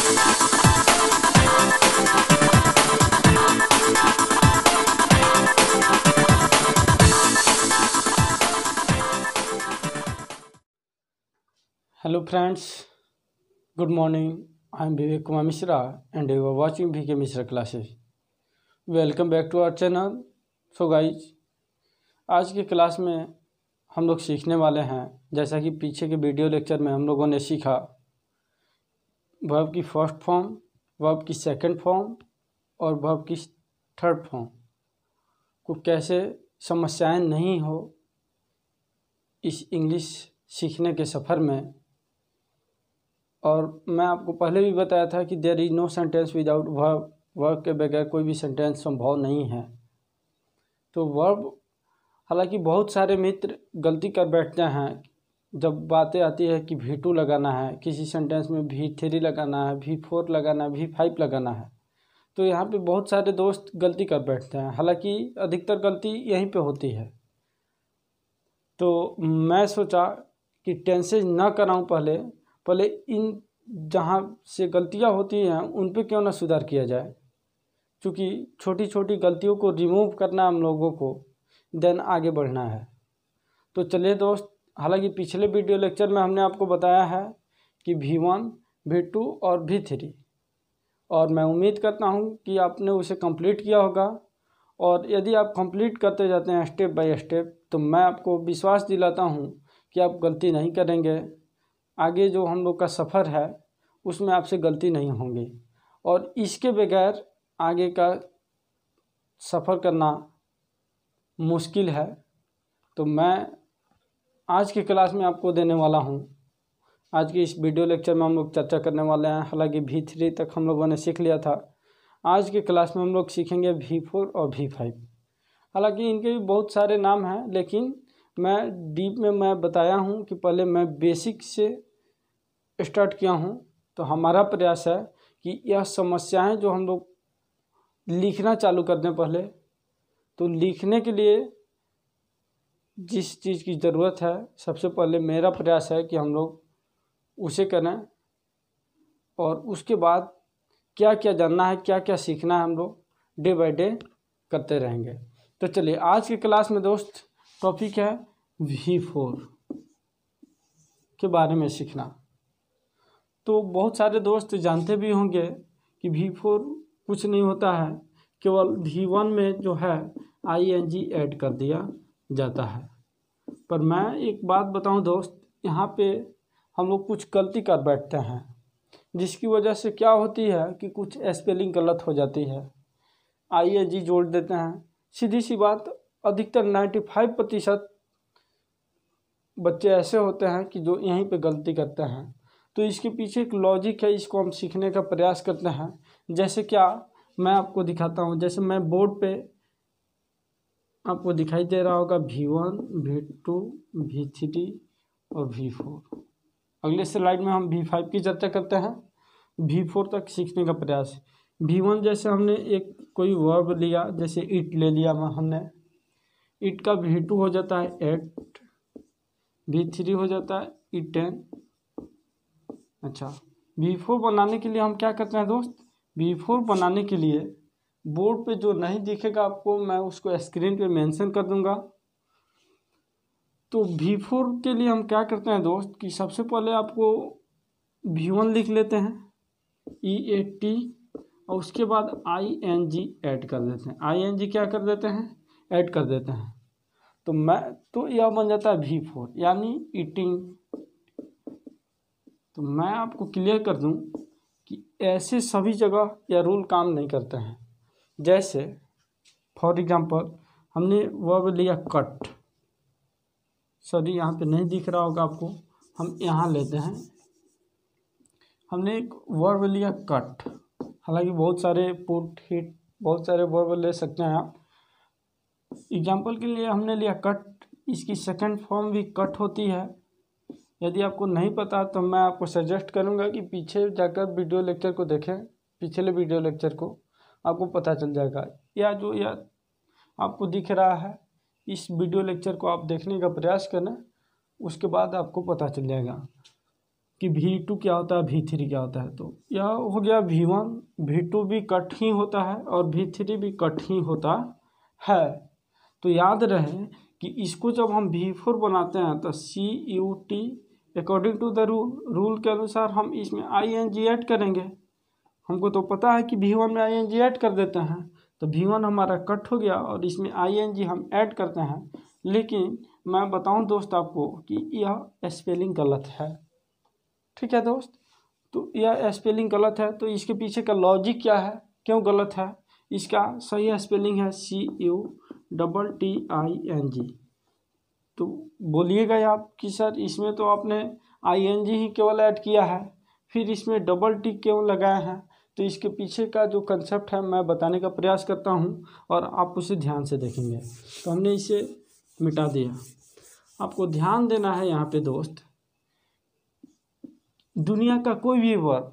Hello friends, good morning. I am Vivek Kumar Mishra and you are watching VK Mishra classes. Welcome back to our channel. So guys, आज की class में हम लोग सीखने वाले हैं, जैसा कि पीछे के वीडियो लेक्चर में हम लोगों ने सीखा वर्ब की फर्स्ट फॉर्म, वर्ब की सेकंड फॉर्म और वर्ब की थर्ड फॉर्म को कैसे समस्याएं नहीं हो इस इंग्लिश सीखने के सफ़र में। और मैं आपको पहले भी बताया था कि there is no sentence without verb, verb के बगैर कोई भी सेंटेंस संभव नहीं है। तो वर्ब, हालांकि बहुत सारे मित्र गलती कर बैठते हैं जब बातें आती है कि V2 लगाना है, किसी सेंटेंस में V3 लगाना है, V4 लगाना है, V5 लगाना है, तो यहाँ पे बहुत सारे दोस्त गलती कर बैठते हैं। हालांकि अधिकतर गलती यहीं पे होती है। तो मैं सोचा कि टेंसेज ना कराऊं, पहले इन जहाँ से गलतियाँ होती हैं उन पे क्यों ना सुधार किया जाए, क्योंकि छोटी छोटी गलतियों को रिमूव करना हम लोगों को, देन आगे बढ़ना है। तो चलिए दोस्त, हालांकि पिछले वीडियो लेक्चर में हमने आपको बताया है कि V1, V2 और V3, और मैं उम्मीद करता हूँ कि आपने उसे कंप्लीट किया होगा। और यदि आप कंप्लीट करते जाते हैं स्टेप बाय स्टेप, तो मैं आपको विश्वास दिलाता हूँ कि आप गलती नहीं करेंगे। आगे जो हम लोग का सफ़र है उसमें आपसे गलती नहीं होंगी, और इसके बगैर आगे का सफ़र करना मुश्किल है। तो मैं आज की क्लास में आपको देने वाला हूँ, आज की इस वीडियो लेक्चर में हम लोग चर्चा करने वाले हैं। हालांकि V3 तक हम लोगों ने सीख लिया था, आज की क्लास में हम लोग सीखेंगे V4 और V5। हालांकि इनके भी बहुत सारे नाम हैं, लेकिन मैं डीप में मैं बताया हूँ कि पहले मैं बेसिक से स्टार्ट किया हूँ। तो हमारा प्रयास है कि यह समस्याएं जो हम लोग लिखना चालू कर दें पहले, तो लिखने के लिए जिस चीज़ की ज़रूरत है, सबसे पहले मेरा प्रयास है कि हम लोग उसे करें, और उसके बाद क्या क्या जानना है, क्या क्या सीखना है, हम लोग डे बाय डे करते रहेंगे। तो चलिए, आज की क्लास में दोस्त टॉपिक है V4 के बारे में सीखना। तो बहुत सारे दोस्त जानते भी होंगे कि V4 कुछ नहीं होता है, केवल V1 में जो है ing ऐड कर दिया जाता है। पर मैं एक बात बताऊं दोस्त, यहाँ पे हम लोग कुछ गलती कर बैठते हैं, जिसकी वजह से क्या होती है कि कुछ स्पेलिंग गलत हो जाती है, ing जोड़ देते हैं। सीधी सी बात, अधिकतर 95% बच्चे ऐसे होते हैं कि जो यहीं पे गलती करते हैं। तो इसके पीछे एक लॉजिक है, इसको हम सीखने का प्रयास करते हैं। जैसे क्या, मैं आपको दिखाता हूँ। जैसे मैं बोर्ड पे आपको दिखाई दे रहा होगा V1, V2, V3 और V4। अगले स्लाइड में हम V5 की चर्चा करते हैं। V4 तक सीखने का प्रयास। V1 जैसे हमने एक कोई वर्ब लिया, जैसे इट ले लिया हमने, इट का V2 हो जाता है 8, V3 हो जाता है eaten। अच्छा, V4 बनाने के लिए हम क्या करते हैं दोस्त, V4 बनाने के लिए बोर्ड पे जो नहीं दिखेगा आपको, मैं उसको स्क्रीन पे मेंशन कर दूंगा। तो V4 के लिए हम क्या करते हैं दोस्त कि सबसे पहले आपको V1 लिख लेते हैं, EAT, और उसके बाद ING ऐड कर देते हैं। ING क्या कर देते हैं, ऐड कर देते हैं। तो यह बन जाता है V4, यानी ईटिंग। तो मैं आपको क्लियर कर दूं कि ऐसे सभी जगह यह रूल काम नहीं करते हैं। जैसे फॉर एग्जांपल हमने वर्ब लिया कट, सॉरी यहाँ पे नहीं दिख रहा होगा आपको, हम यहाँ लेते हैं। हमने एक वर्ब लिया कट, हालांकि बहुत सारे पुट, हिट, बहुत सारे वर्ब ले सकते हैं आप। एग्जांपल के लिए हमने लिया कट, इसकी सेकंड फॉर्म भी कट होती है। यदि आपको नहीं पता तो मैं आपको सजेस्ट करूंगा कि पीछे जाकर वीडियो लेक्चर को देखें, पिछले वीडियो लेक्चर को, आपको पता चल जाएगा। या जो आपको दिख रहा है, इस वीडियो लेक्चर को आप देखने का प्रयास करें, उसके बाद आपको पता चल जाएगा। कि V2 क्या होता है, V3 क्या होता है। तो यह हो गया V1, V2 भी कट ही होता है और V3 भी कट ही होता है। तो याद रहे कि इसको जब हम V4 बनाते हैं तो CUT according to the rule के अनुसार हम इसमें ING ऐड करेंगे। हमको तो पता है कि V1 में ING ऐड कर देते हैं, तो V1 हमारा कट हो गया और इसमें ING हम ऐड करते हैं। लेकिन मैं बताऊं दोस्त आपको कि यह स्पेलिंग गलत है। ठीक है दोस्त, तो यह स्पेलिंग गलत है। तो इसके पीछे का लॉजिक क्या है, क्यों गलत है? इसका सही स्पेलिंग है CUTTING। तो बोलिएगा आप कि सर इसमें तो आपने ING ही केवल ऐड किया है, फिर इसमें डबल टी क्यों लगाए हैं? तो इसके पीछे का जो कंसेप्ट है मैं बताने का प्रयास करता हूँ और आप उसे ध्यान से देखेंगे। तो हमने इसे मिटा दिया। आपको ध्यान देना है यहाँ पे दोस्त, दुनिया का कोई भी वर्ब,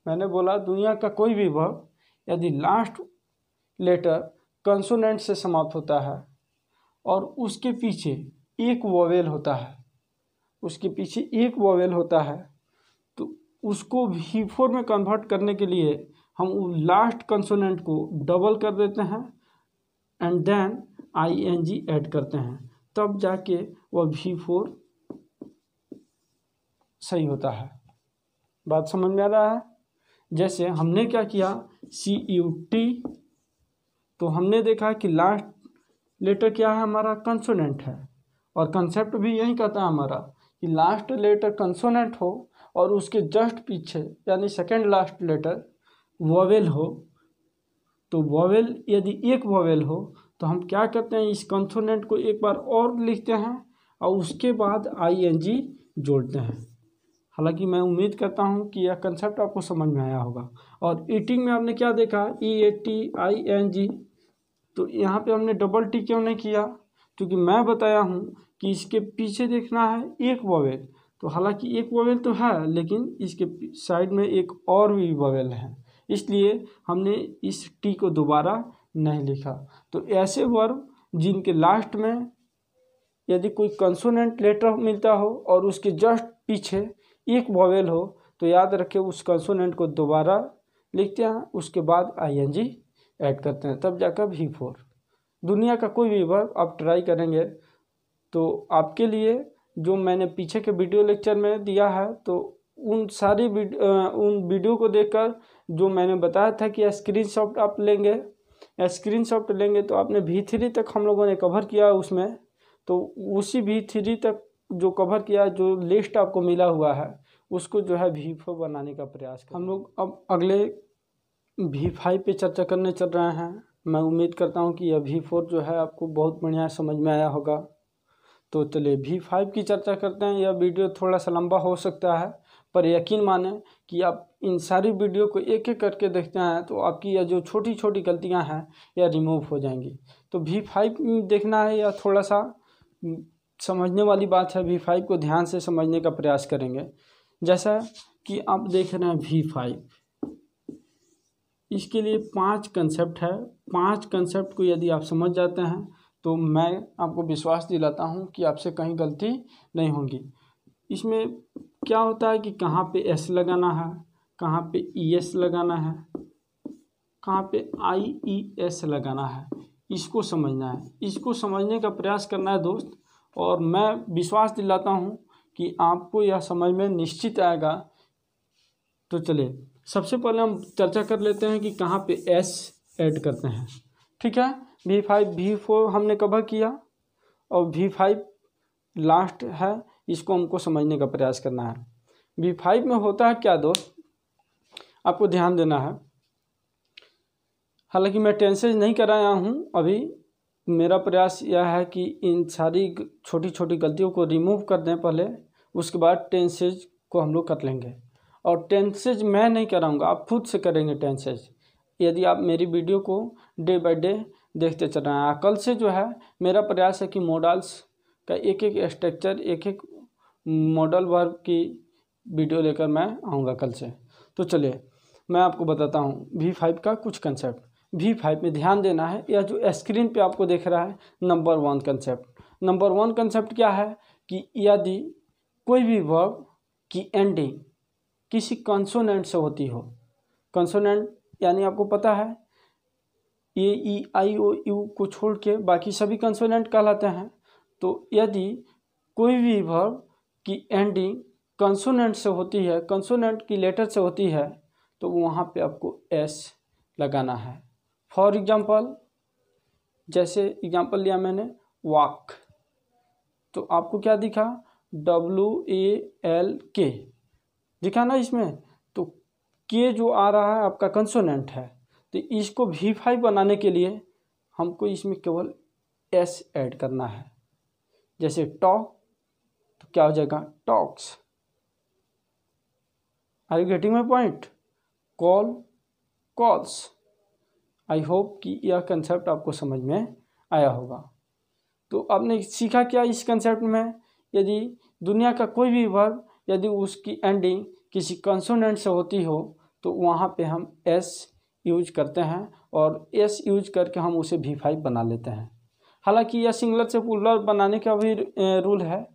मैंने बोला दुनिया का कोई भी वर्ब यदि लास्ट लेटर कंसोनेंट से समाप्त होता है और उसके पीछे एक वोवेल होता है, उसके पीछे एक वोवेल होता है, तो उसको V4 में कन्वर्ट करने के लिए हम लास्ट कंसोनेंट को डबल कर देते हैं एंड देन ING ऐड करते हैं, तब जाके वह V4 सही होता है। बात समझ में आ रहा है? जैसे हमने क्या किया, CUT, तो हमने देखा कि लास्ट लेटर क्या है हमारा, कंसोनेंट है, और कंसेप्ट भी यही कहता है हमारा कि लास्ट लेटर कंसोनेंट हो और उसके जस्ट पीछे यानी सेकंड लास्ट लेटर वोवेल हो। तो वोवेल यदि एक वोवेल हो तो हम क्या करते हैं, इस कंसोनेंट को एक बार और लिखते हैं और उसके बाद ING जोड़ते हैं। हालांकि मैं उम्मीद करता हूं कि यह कंसेप्ट आपको समझ में आया होगा। और ईटिंग में आपने क्या देखा, EATING, तो यहाँ पे हमने डबल टी क्यों नहीं किया? क्योंकि मैं बताया हूँ कि इसके पीछे देखना है एक वोवेल। तो हालांकि एक वोवेल तो है लेकिन इसके साइड में एक और भी वोवेल है, इसलिए हमने इस टी को दोबारा नहीं लिखा। तो ऐसे वर्ब जिनके लास्ट में यदि कोई कंसोनेंट लेटर मिलता हो और उसके जस्ट पीछे एक वोवेल हो तो याद रखें उस कंसोनेंट को दोबारा लिखते हैं, उसके बाद ING ऐड करते हैं, तब जाकर V4। दुनिया का कोई भी वर्ब आप ट्राई करेंगे तो आपके लिए जो मैंने पीछे के वीडियो लेक्चर में दिया है, तो उन वीडियो को देखकर जो मैंने बताया था कि स्क्रीनशॉट आप लेंगे, स्क्रीनशॉट लेंगे तो आपने V3 तक हम लोगों ने कवर किया उसमें, तो उसी V3 तक जो कवर किया, जो लिस्ट आपको मिला हुआ है, उसको जो है V4 बनाने का प्रयास करें। हम लोग अब अगले V5 पे चर्चा करने चल रहे हैं। मैं उम्मीद करता हूं कि यह V4 जो है आपको बहुत बढ़िया समझ में आया होगा। तो चलिए V5 की चर्चा करते हैं। यह वीडियो थोड़ा सा लंबा हो सकता है, पर यकीन माने कि आप इन सारी वीडियो को एक एक करके देखते हैं तो आपकी यह जो छोटी छोटी गलतियां हैं यह रिमूव हो जाएंगी। तो V5 देखना है, यह थोड़ा सा समझने वाली बात है। V5 को ध्यान से समझने का प्रयास करेंगे। जैसा कि आप देख रहे हैं V5, इसके लिए 5 कंसेप्ट है। 5 कंसेप्ट को यदि आप समझ जाते हैं तो मैं आपको विश्वास दिलाता हूं कि आपसे कहीं गलती नहीं होगी। इसमें क्या होता है कि कहाँ पे S लगाना है, कहाँ पे ES लगाना है, कहाँ पे IES लगाना है, इसको समझना है। इसको समझने का प्रयास करना है दोस्त, और मैं विश्वास दिलाता हूँ कि आपको यह समझ में निश्चित आएगा। तो चलिए सबसे पहले हम चर्चा कर लेते हैं कि कहाँ पे S ऐड करते हैं। ठीक है, V5 V4 हमने कवर किया और V5 लास्ट है, इसको हमको समझने का प्रयास करना है। V5 में होता है क्या दोस्त, आपको ध्यान देना है। हालांकि मैं टेंसेज नहीं कराया हूँ अभी, मेरा प्रयास यह है कि इन सारी छोटी छोटी गलतियों को रिमूव कर दें पहले, उसके बाद टेंसेज को हम लोग कर लेंगे। और टेंसेज मैं नहीं कराऊंगा, आप खुद से करेंगे टेंसेज, यदि आप मेरी वीडियो को डे बाय डे देखते चल रहे हैं। कल से जो है मेरा प्रयास है कि मॉडल्स का एक एक स्ट्रक्चर, एक एक मॉडल वर्ब की वीडियो लेकर मैं आऊँगा कल से। तो चलिए मैं आपको बताता हूँ V5 का कुछ कंसेप्ट। V5 में ध्यान देना है, यह जो स्क्रीन पे आपको दिख रहा है नंबर 1 कंसेप्ट। नंबर 1 कंसेप्ट क्या है कि यदि कोई भी वर्ब की एंडिंग किसी कंसोनेंट से होती हो। कंसोनेंट यानी आपको पता है ए ई आई ओ यू को छोड़ के बाकी सभी कंसोनेंट कहलाते हैं। तो यदि कोई भी वर्ब की एंडिंग कंसोनेंट से होती है, कंसोनेंट की लेटर से होती है, तो वहाँ पे आपको एस लगाना है। फॉर एग्जांपल, जैसे एग्जांपल लिया मैंने वॉक, तो आपको क्या दिखा, WALK दिखा ना इसमें। तो के जो आ रहा है आपका कंसोनेंट है, तो इसको V5 बनाने के लिए हमको इसमें केवल एस ऐड करना है। जैसे टॉक, तो क्या हो जाएगा, talks. Are you getting my point? Call, calls. I hope कि यह कंसेप्ट आपको समझ में आया होगा। तो आपने सीखा क्या इस कंसेप्ट में? यदि दुनिया का कोई भी वर्ब यदि उसकी एंडिंग किसी कंसोनेंट से होती हो, तो वहाँ पे हम एस यूज करते हैं, और एस यूज करके हम उसे V5 बना लेते हैं। हालांकि यह सिंगुलर से प्लूरल बनाने का भी रूल है,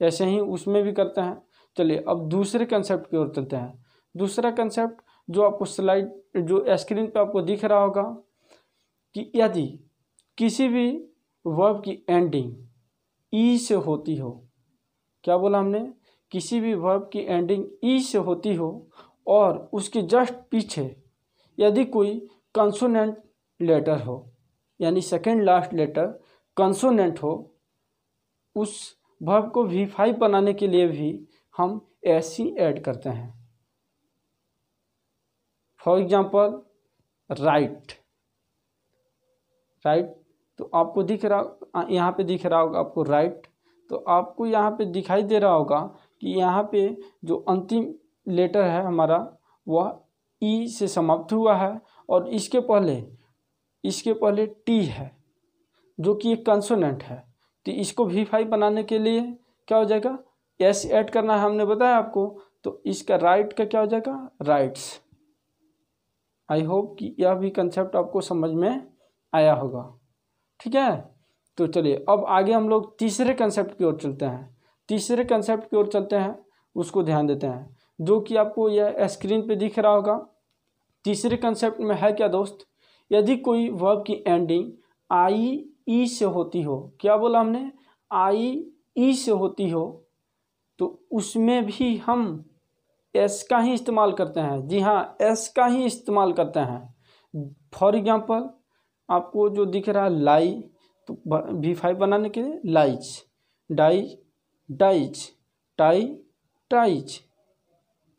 ऐसे ही उसमें भी करते हैं। चलिए अब दूसरे कंसेप्ट की ओर चलते हैं। दूसरा कंसेप्ट जो आपको स्लाइड, जो स्क्रीन पे आपको दिख रहा होगा, कि यदि किसी भी वर्ब की एंडिंग ई से होती हो। क्या बोला हमने? किसी भी वर्ब की एंडिंग ई से होती हो और उसके जस्ट पीछे यदि कोई कंसोनेंट लेटर हो, यानी सेकेंड लास्ट लेटर कंसोनेंट हो, उस वर्ब को V5 बनाने के लिए भी हम एस ही ऐड करते हैं। फॉर एग्जांपल राइट, राइट, तो आपको दिख रहा, यहाँ पे दिख रहा होगा आपको राइट। तो आपको यहाँ पे दिखाई दे रहा होगा कि यहाँ पे जो अंतिम लेटर है हमारा वह ई से समाप्त हुआ है, और इसके पहले टी है जो कि एक कंसोनेंट है। तो इसको V5 बनाने के लिए क्या हो जाएगा, एस ऐड करना है, हमने बताया आपको। तो इसका राइट का क्या हो जाएगा, राइट्स। आई होप कि यह भी कंसेप्ट आपको समझ में आया होगा। ठीक है, तो चलिए अब आगे हम लोग तीसरे कंसेप्ट की ओर चलते हैं। तीसरे कंसेप्ट की ओर चलते हैं, उसको ध्यान देते हैं, जो कि आपको यह स्क्रीन पे दिख रहा होगा। तीसरे कंसेप्ट में है क्या दोस्त, यदि कोई वर्ब की एंडिंग आई ई से होती हो। क्या बोला हमने, आई ई से होती हो, तो उसमें भी हम एस का ही इस्तेमाल करते हैं। जी हाँ, एस का ही इस्तेमाल करते हैं। फॉर एग्जांपल आपको जो दिख रहा है लाई, तो V5 बनाने के लिए lies, dies, dies, tie, ties.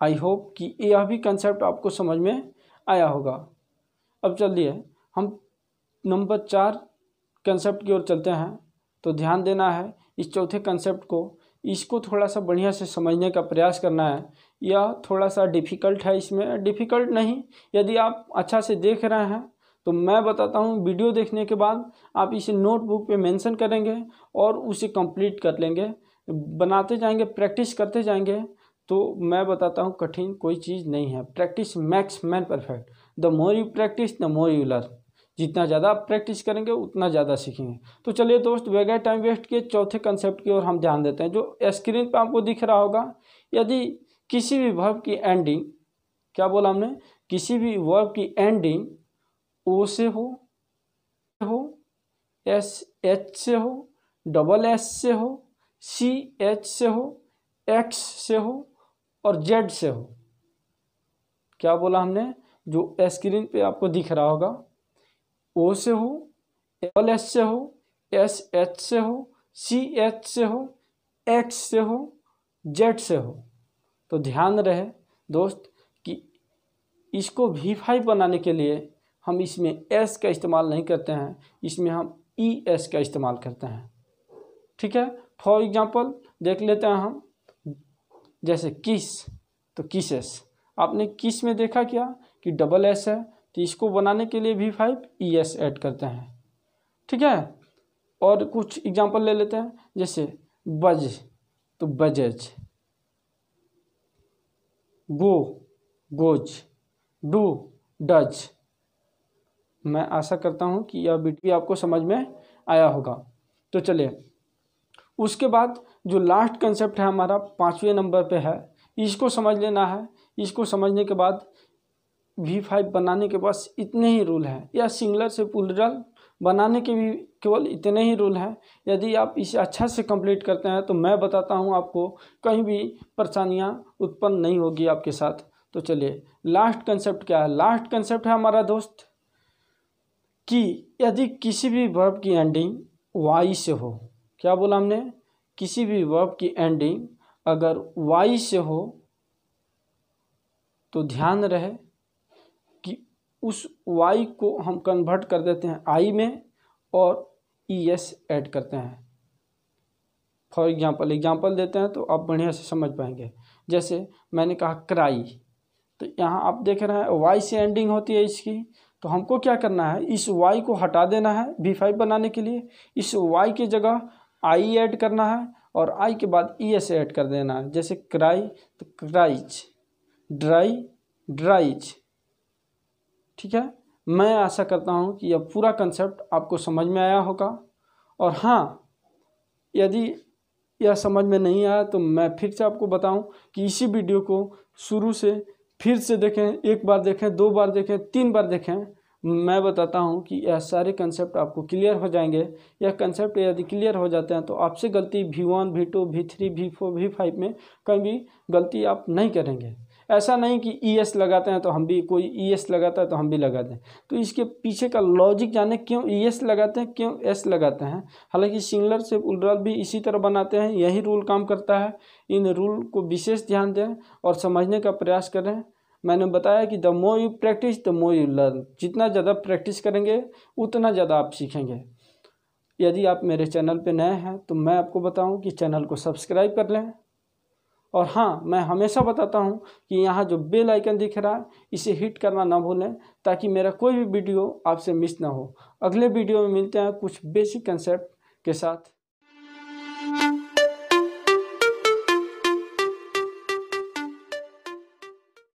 I hope कि यह भी कंसेप्ट आपको समझ में आया होगा। अब चलिए हम नंबर 4 कंसेप्ट की ओर चलते हैं। तो ध्यान देना है इस चौथे कंसेप्ट को, इसको थोड़ा सा बढ़िया से समझने का प्रयास करना है। यह थोड़ा सा डिफ़िकल्ट है, इसमें डिफ़िकल्ट नहीं, यदि आप अच्छा से देख रहे हैं तो मैं बताता हूँ, वीडियो देखने के बाद आप इसे नोटबुक पे मेंशन करेंगे और उसे कंप्लीट कर लेंगे, बनाते जाएंगे, प्रैक्टिस करते जाएंगे, तो मैं बताता हूँ कठिन कोई चीज़ नहीं है। Practice max man perfect, the more you practice the more you learn. जितना ज़्यादा आप प्रैक्टिस करेंगे उतना ज़्यादा सीखेंगे। तो चलिए दोस्त, बगैर टाइम वेस्ट किए चौथे कंसेप्ट की ओर हम ध्यान देते हैं, जो स्क्रीन पर आपको दिख रहा होगा। यदि किसी भी वर्ब की एंडिंग, क्या बोला हमने, किसी भी वर्ब की एंडिंग ओ से हो, SH से हो, SS से हो, CH से हो, X से हो और Z से हो। क्या बोला हमने, जो स्क्रीन पे आपको दिख रहा होगा, O से हो, SS से हो, SH से हो, CH से हो, X से हो, Z से हो। तो ध्यान रहे दोस्त कि इसको V5 बनाने के लिए हम इसमें S का इस्तेमाल नहीं करते हैं, इसमें हम ES का इस्तेमाल करते हैं। ठीक है, फॉर एग्जांपल देख लेते हैं हम, जैसे किस, तो किसेस, आपने किस में देखा क्या कि SS है, तो इसको बनाने के लिए V5 ES ऐड करते हैं। ठीक है, और कुछ एग्जांपल ले लेते हैं, जैसे बज, तो बजेज, गो, गोज, डू, डज। मैं आशा करता हूं कि यह वीडियो आपको समझ में आया होगा। तो चलिए उसके बाद जो लास्ट कंसेप्ट है हमारा 5वें नंबर पे है, इसको समझ लेना है। इसको समझने के बाद V5 बनाने के बस इतने ही रूल हैं, या सिंगुलर से प्लूरल बनाने के भी केवल इतने ही रूल हैं। यदि आप इसे अच्छा से कंप्लीट करते हैं तो मैं बताता हूं आपको कहीं भी परेशानियां उत्पन्न नहीं होगी आपके साथ। तो चलिए, लास्ट कंसेप्ट क्या है? लास्ट कंसेप्ट है हमारा दोस्त कि यदि किसी भी वर्ब की एंडिंग वाई से हो, क्या बोला हमने? किसी भी वर्ब की एंडिंग अगर वाई से हो तो ध्यान रहे कि उस वाई को हम कन्वर्ट कर देते हैं आई में और ईएस ऐड करते हैं। फॉर एग्जांपल देते हैं तो आप बढ़िया से समझ पाएंगे। जैसे मैंने कहा क्राई, तो यहाँ आप देख रहे हैं वाई से एंडिंग होती है इसकी, तो हमको क्या करना है? इस वाई को हटा देना है V5 बनाने के लिए। इस वाई की जगह आई ऐड करना है और आई के बाद ईएस ऐड कर देना है। जैसे क्राई तो क्राइज, ड्राई ड्राइज। ठीक है, मैं आशा करता हूँ कि यह पूरा कंसेप्ट आपको समझ में आया होगा। और हाँ, यदि यह समझ में नहीं आया तो मैं फिर से आपको बताऊं कि इसी वीडियो को शुरू से फिर से देखें, एक बार देखें, 2 बार देखें, 3 बार देखें। मैं बताता हूं कि यह सारे कंसेप्ट आपको क्लियर हो जाएंगे। यह कंसेप्ट यदि क्लियर हो जाते हैं तो आपसे गलती V1, V2, V3, V4, V5 में कहीं भी गलती आप नहीं करेंगे। ऐसा नहीं कि ईएस लगाते हैं तो हम भी, कोई ईएस लगाता है तो हम भी लगा दें। तो इसके पीछे का लॉजिक जाने, क्यों ईएस लगाते हैं, क्यों एस लगाते हैं। हालांकि सिंगुलर से प्लूरल भी इसी तरह बनाते हैं, यही रूल काम करता है। इन रूल को विशेष ध्यान दें और समझने का प्रयास करें। मैंने बताया कि the more you practice the more you learn. जितना ज़्यादा प्रैक्टिस करेंगे उतना ज़्यादा आप सीखेंगे। यदि आप मेरे चैनल पे नए हैं तो मैं आपको बताऊं कि चैनल को सब्सक्राइब कर लें। और हाँ, मैं हमेशा बताता हूँ कि यहाँ जो बेल आइकन दिख रहा है इसे हिट करना ना भूलें, ताकि मेरा कोई भी वीडियो आपसे मिस ना हो। अगले वीडियो में मिलते हैं कुछ बेसिक कंसेप्ट के साथ।